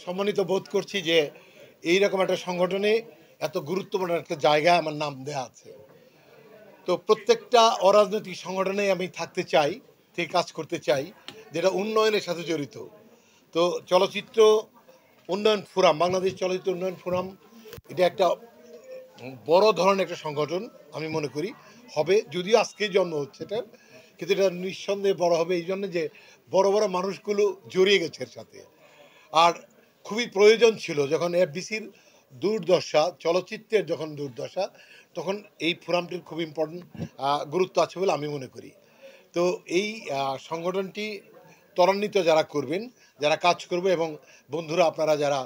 সম্মানিত বোধ করছি যে এইরকম একটা সংগঠনে এত গুরুত্বপূর্ণ একটা জায়গায় আমার নাম দেওয়া আছে। তো প্রত্যেকটা অরাজনৈতিক সংগঠনে আমি থাকতে চাই, থেকে কাজ করতে চাই, যেটা উন্নয়নের সাথে জড়িত। তো চলচ্চিত্র উন্নয়ন ফোরাম, বাংলাদেশ চলচ্চিত্র উন্নয়ন ফোরাম, এটা একটা বড় ধরনের একটা সংগঠন আমি মনে করি হবে। যদিও আজকে জন্ম হচ্ছে এটা, কিন্তু এটা নিঃসন্দেহে বড় হবে এই জন্য যে বড় বড় মানুষগুলো জড়িয়ে গেছে এর সাথে। আর খুবই প্রয়োজন ছিল যখন এফডিসির দুর্দশা, চলচ্চিত্রের যখন দুর্দশা, তখন এই ফোরামটির খুব ইম্পর্টেন্ট গুরুত্ব আছে বলে আমি মনে করি। তো এই সংগঠনটি ত্বরান্বিত যারা করবেন, যারা কাজ করবে, এবং বন্ধুরা আপনারা যারা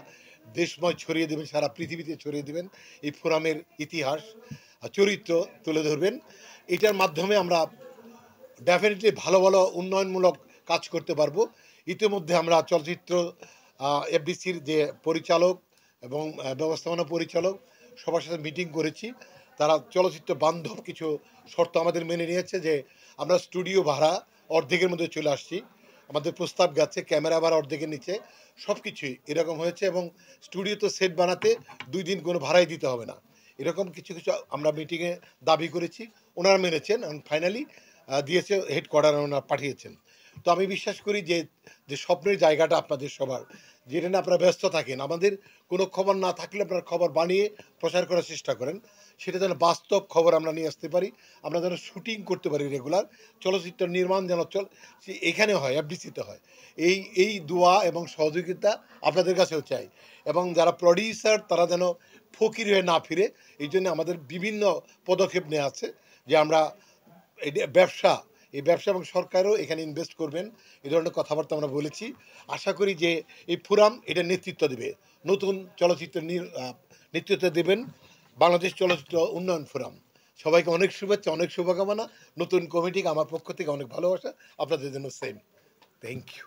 দেশময় ছড়িয়ে দেবেন, সারা পৃথিবীতে ছড়িয়ে দেবেন এই ফোরামের ইতিহাস, চরিত্র তুলে ধরবেন, এটার মাধ্যমে আমরা ডেফিনেটলি ভালো ভালো উন্নয়নমূলক কাজ করতে পারবো। ইতিমধ্যে আমরা চলচ্চিত্র এফডিসির যে পরিচালক এবং ব্যবস্থাপনা পরিচালক সবার সাথে মিটিং করেছি। তারা চলচ্চিত্র বান্ধব কিছু শর্ত আমাদের মেনে নিয়েছে, যে আমরা স্টুডিও ভাড়া অর্ধেকের মধ্যে চলে আসছি, আমাদের প্রস্তাব গেছে ক্যামেরা ভাড়া অর্ধেকের নিচে, সব কিছুই এরকম হয়েছে। এবং স্টুডিওতে সেট বানাতে 2 দিন কোনো ভাড়াই দিতে হবে না, এরকম কিছু কিছু আমরা মিটিংয়ে দাবি করেছি, ওনারা মেনেছেন এবং ফাইনালি দিয়েছে, হেডকোয়ার্টারে ওনারা পাঠিয়েছেন। তো আমি বিশ্বাস করি যে যে স্বপ্নের জায়গাটা আপনাদের সবার, যেটা না আপনারা ব্যস্ত থাকেন, আমাদের কোনো খবর না থাকলে আপনারা খবর বানিয়ে প্রচার করার চেষ্টা করেন, সেটা যেন বাস্তব খবর আমরা নিয়ে আসতে পারি, আমরা যেন শুটিং করতে পারি রেগুলার, চলচ্চিত্র নির্মাণ যেন এখানে হয়, এফডিসিতে হয়। এই দোয়া এবং সহযোগিতা আপনাদের কাছেও চাই। এবং যারা প্রডিউসার তারা যেন ফকির হয়ে না ফিরে, এই জন্য আমাদের বিভিন্ন পদক্ষেপ নেওয়া আছে, যে আমরা ব্যবসা, এই ব্যবসা এবং সরকারও এখানে ইনভেস্ট করবেন, এই ধরনের কথাবার্তা আমরা বলেছি। আশা করি যে এই ফোরাম এটা নেতৃত্ব দেবে, নতুন চলচ্চিত্রের নেতৃত্ব দেবেন বাংলাদেশ চলচ্চিত্র উন্নয়ন ফোরাম। সবাইকে অনেক শুভেচ্ছা, অনেক শুভকামনা। নতুন কমিটিকে আমার পক্ষ থেকে অনেক ভালোবাসা, আপনাদের জন্য সেম। Thank you.